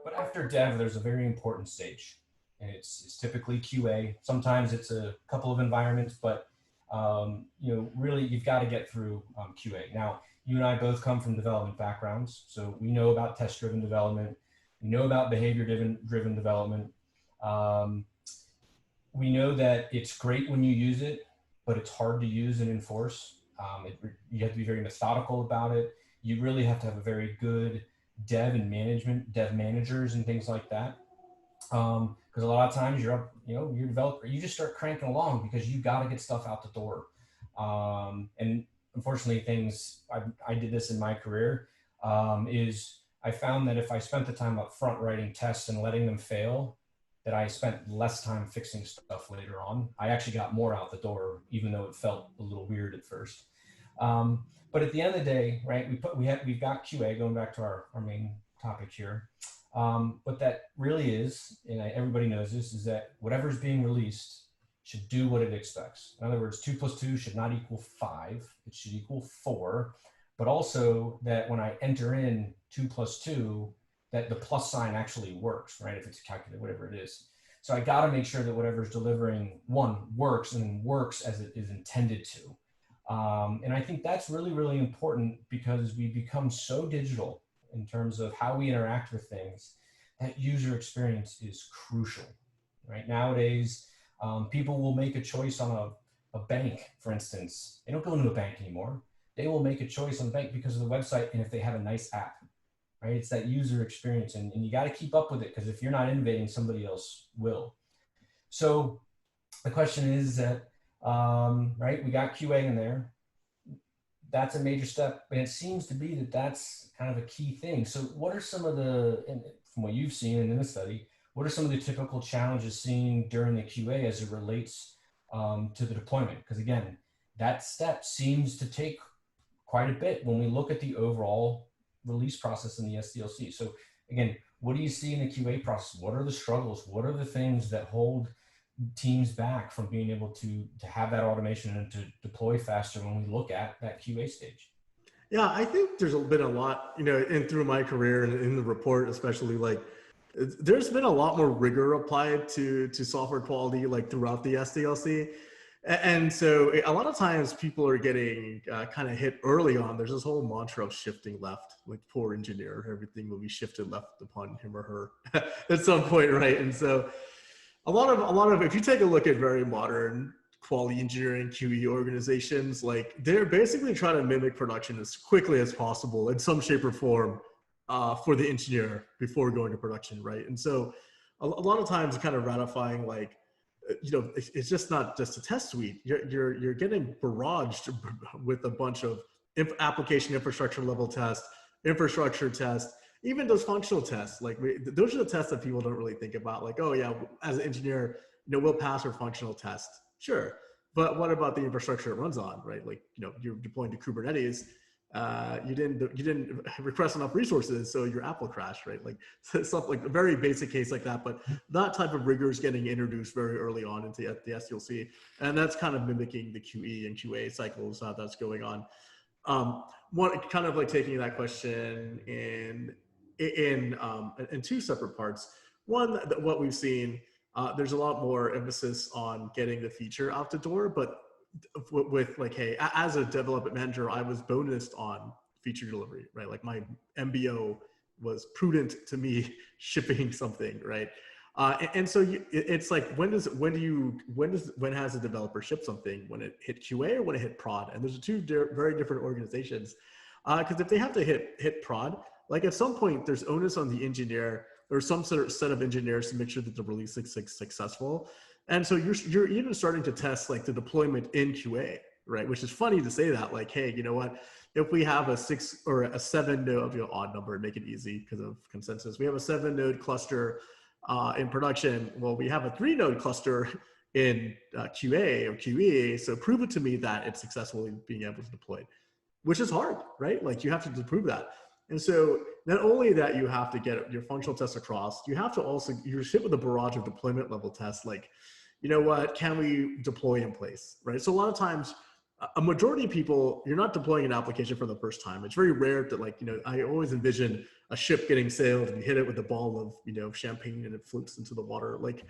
But after dev, there's a very important stage, and it's typically QA. Sometimes it's a couple of environments, but really you've got to get through QA. Now, you and I both come from development backgrounds, so we know about test-driven development. We know about behavior-driven development. Um, we know that it's great when you use it, but it's hard to use and enforce. You have to be very methodical about it. You really have to have a very good dev managers and things like that. Because a lot of times you're a developer, you just start cranking along because you got to get stuff out the door. And unfortunately, I did this in my career, is I found that if I spent the time up front writing tests and letting them fail, that I spent less time fixing stuff later on. I actually got more out the door, even though it felt a little weird at first. But at the end of the day, right, we've got QA, going back to our main topic here. What that really is, and everybody knows this, is that whatever is being released should do what it expects. In other words, 2 plus 2 should not equal 5, it should equal 4, but also that when I enter in 2 plus 2, that the plus sign actually works, right? If it's calculated, whatever it is. So I got to make sure that whatever's delivering works and works as it is intended to. And I think that's really, really important because we become so digital in terms of how we interact with things. That user experience is crucial, right? Nowadays, people will make a choice on a bank, for instance. They don't go into a bank anymore. They will make a choice on the bank because of the website and if they have a nice app, right? It's that user experience, and you got to keep up with it because if you're not innovating, somebody else will. So the question is that, right, we got QA in there. That's a major step, and it seems to be that that's kind of a key thing. So what are some of from what you've seen in the study, what are some of the typical challenges seen during the QA as it relates to the deployment? Because again, that step seems to take quite a bit when we look at the overall release process in the SDLC. So again, what do you see in the QA process? What are the struggles? What are the things that hold teams back from being able to have that automation and to deploy faster when we look at that QA stage? Yeah, I think there's been a lot, in through my career and in the report, especially, like, there's been a lot more rigor applied to software quality, like throughout the SDLC. And so a lot of times people are getting kind of hit early on. There's this whole mantra of shifting left, like poor engineer, everything will be shifted left upon him or her at some point, right? And so a lot of, if you take a look at very modern quality engineering QE organizations, like they're basically trying to mimic production as quickly as possible in some shape or form for the engineer before going to production, right? And so a lot of times kind of ratifying, like, it's just not just a test suite. You're getting barraged with a bunch of application infrastructure level tests, infrastructure tests, even those functional tests. Like those are the tests that people don't really think about. Like, oh yeah, as an engineer, we'll pass our functional test. Sure. But what about the infrastructure it runs on, right? Like, you're deploying to Kubernetes. You didn't request enough resources, so your app will crash, right? Like stuff like a very basic case like that. But that type of rigor is getting introduced very early on into the SDLC, and that's kind of mimicking the QE and QA cycles that's going on. One kind of like taking that question in two separate parts. One, what we've seen, there's a lot more emphasis on getting the feature out the door, but with like, hey, as a development manager, I was bonused on feature delivery, right? Like my MBO was prudent to me shipping something, right? And so it's like, when has a developer ship something? When it hit QA or when it hit prod? And there's two very different organizations. Because if they have to hit prod, like at some point there's onus on the engineer or some sort of set of engineers to make sure that the release is successful. And so you're even starting to test like the deployment in QA, right? Which is funny to say that, like, hey, you know what? If we have a 6 or a 7 node, odd number, make it easy because of consensus. We have a 7 node cluster in production. Well, we have a 3 node cluster in QA or QE. So prove it to me that it's successfully being able to deploy, which is hard, right? Like you have to prove that. And so not only that you have to get your functional tests across, you have to also, you're hit with a barrage of deployment level tests. Like, you know what, can we deploy in place, right? So a lot of times a majority of people, you're not deploying an application for the first time. It's very rare that, like, I always envision a ship getting sailed and you hit it with a ball of, champagne and it floats into the water. Like,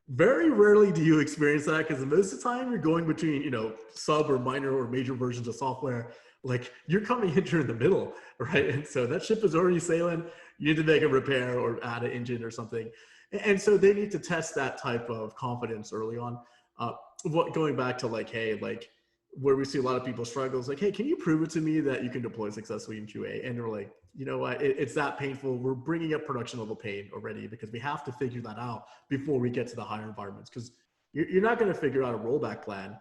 very rarely do you experience that, because most of the time you're going between, sub or minor or major versions of software. Like, you're coming in during the middle, right? And so that ship is already sailing. You need to make a repair or add an engine or something. And so they need to test that type of confidence early on. Going back to, like, hey, like, where we see a lot of people struggle is like, hey, can you prove it to me that you can deploy successfully in QA? And we're like, you know what, it's that painful. We're bringing up production level pain already, because we have to figure that out before we get to the higher environments. Because you're not going to figure out a rollback plan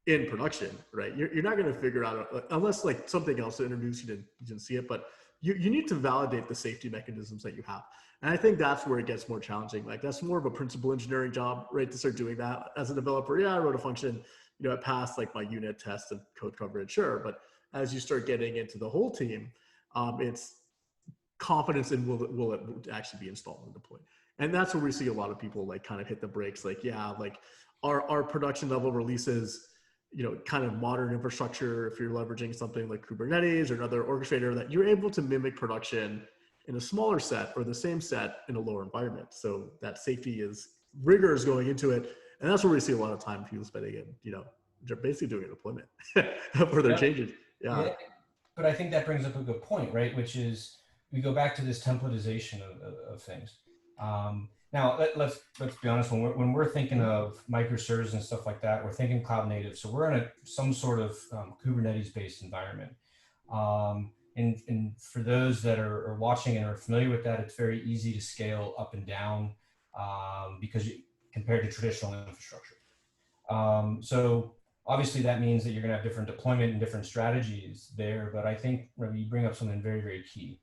in production, right? You're not going to figure out, unless like something else to introduce, you didn't see it, but you need to validate the safety mechanisms that you have. And I think that's where it gets more challenging. Like, that's more of a principal engineering job, right? To start doing that as a developer. Yeah, I wrote a function, it passed like my unit test and code coverage, sure. But as you start getting into the whole team, it's confidence in will it actually be installed and deployed. And that's where we see a lot of people like kind of hit the brakes. Like, yeah, like our production level releases, kind of modern infrastructure, if you're leveraging something like Kubernetes or another orchestrator, that you're able to mimic production in a smaller set or the same set in a lower environment. So that safety rigor is going into it. And that's where we see a lot of time people spending in, they're basically doing a deployment for their changes. Yeah. But I think that brings up a good point, right? Which is, we go back to this templatization of things. Now, let's be honest. When we're thinking of microservices and stuff like that, we're thinking cloud native. So we're in some sort of Kubernetes-based environment. And for those that are watching and are familiar with that, it's very easy to scale up and down because compared to traditional infrastructure. So obviously that means that you're going to have different deployment and different strategies there. But I think you bring up something very, very key.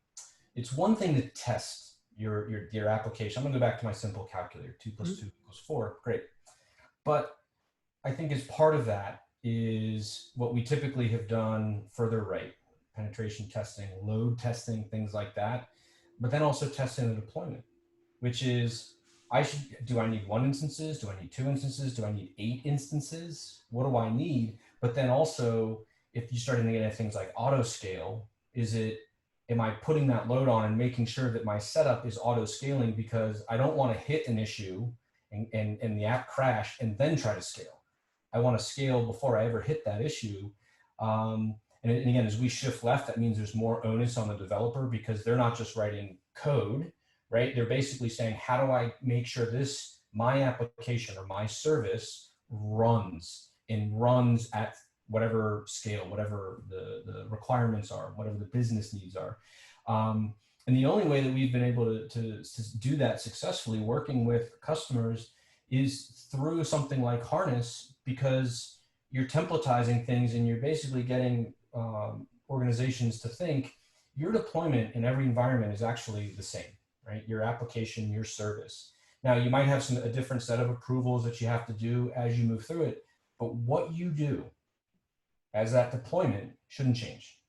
It's one thing to test your application. I'm going to go back to my simple calculator, 2 + 2 = 4. Great. But I think as part of that is what we typically have done further right: penetration testing, load testing, things like that. But then also testing the deployment, which is, do I need 1 instances? Do I need 2 instances? Do I need 8 instances? What do I need? But then also, if you start to get into things like auto scale, am I putting that load on and making sure that my setup is auto scaling, because I don't want to hit an issue and the app crash and then try to scale. I want to scale before I ever hit that issue. And again, as we shift left, that means there's more onus on the developer, because they're not just writing code, right? They're basically saying, how do I make sure my application or my service runs at whatever scale, whatever the requirements are, whatever the business needs are. And the only way that we've been able to do that successfully working with customers is through something like Harness, because you're templatizing things and you're basically getting organizations to think your deployment in every environment is actually the same, right? Your application, your service. Now, you might have a different set of approvals that you have to do as you move through it, but what you do as that deployment shouldn't change.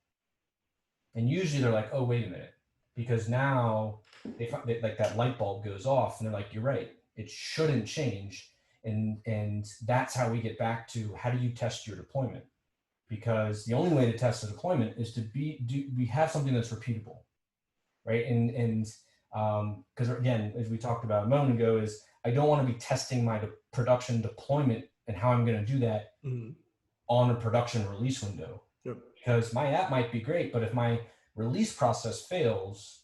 And usually they're like, oh, wait a minute, because now they like that light bulb goes off and they're like, you're right, it shouldn't change. And that's how we get back to, how do you test your deployment? Because the only way to test the deployment is we have something that's repeatable, right? And because again, as we talked about a moment ago, is I don't want to be testing my production deployment and how I'm going to do that on a production release window. Yep. Because my app might be great, but if my release process fails,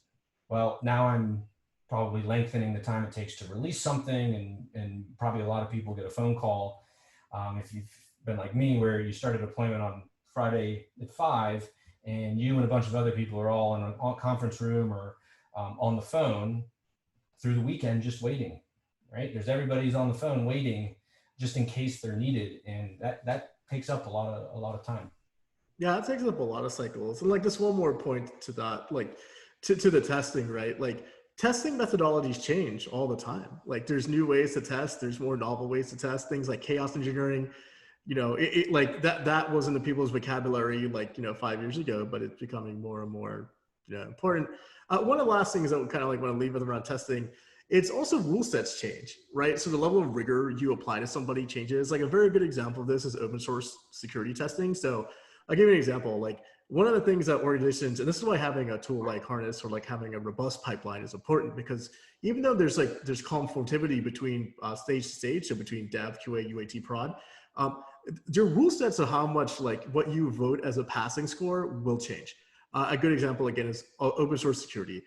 well, now I'm probably lengthening the time it takes to release something, and probably a lot of people get a phone call. If you've been like me, where you started a deployment on Friday at 5, and you and a bunch of other people are all in a conference room or on the phone through the weekend, just waiting, right? Everybody's on the phone waiting just in case they're needed. And that takes up a lot of time. Yeah, it takes up a lot of cycles. And like, this one more point to that, like to the testing, right? Like, testing methodologies change all the time. Like, there's new ways to test. There's more novel ways to test. Things like chaos engineering, like that wasn't in people's vocabulary, 5 years ago, but it's becoming more and more, important. One of the last things that we kind of like want to leave with around testing it's also rule sets change, right? So the level of rigor you apply to somebody changes. Like a very good example of this is open source security testing. So I'll give you an example. Like one of the things that organizations, and this is why having a tool like Harness or like having a robust pipeline is important, because even though there's conformity between stage to stage, so between dev, QA, UAT, prod, your rule sets of how much like what you vote as a passing score will change. A good example again is open source security.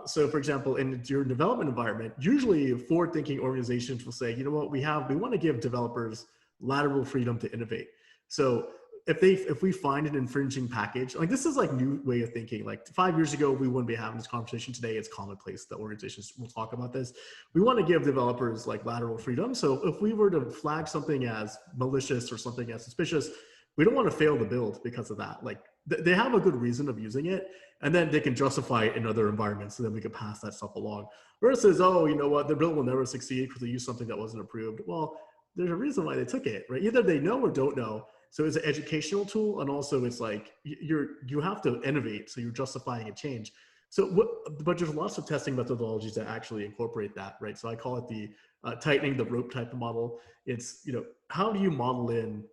So for example, in your development environment, usually forward-thinking organizations will say, you know what, we want to give developers lateral freedom to innovate. So if we find an infringing package, like this is like new way of thinking. Like 5 years ago, we wouldn't be having this conversation today. It's commonplace that organizations will talk about this. We want to give developers like lateral freedom. So if we were to flag something as malicious or something as suspicious, we don't want to fail the build because of that. Like they have a good reason of using it, and then they can justify it in other environments, so then we can pass that stuff along. Versus, oh, you know what, the build will never succeed because they used something that wasn't approved. Well, there's a reason why they took it, right? Either they know or don't know. So it's an educational tool, and also it's like you have to innovate, so you're justifying a change. But there's lots of testing methodologies that actually incorporate that, right? So I call it the tightening the rope type of model. It's, you know, how do you model in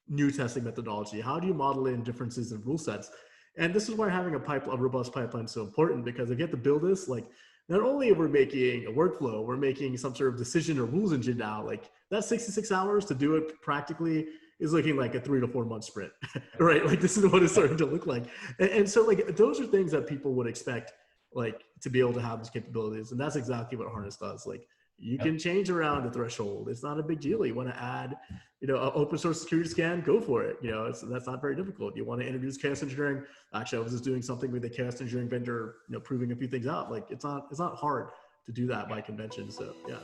new testing methodology? How do you model in differences in rule sets? And this is why having a robust pipeline is so important, because if you have to build this, like not only are we making a workflow, we're making some sort of decision or rules engine now. Like that 66 hours to do it practically is looking like a 3 to 4 month sprint, right? Like this is what it's starting to look like. And so like those are things that people would expect like to be able to have these capabilities. And that's exactly what Harness does. Like you can change around the threshold. It's not a big deal. You want to add, you know, an open source security scan, go for it. You know, that's not very difficult. You want to introduce chaos engineering. Actually, I was just doing something with the chaos engineering vendor, you know, proving a few things out. Like it's not hard to do that by convention. So yeah.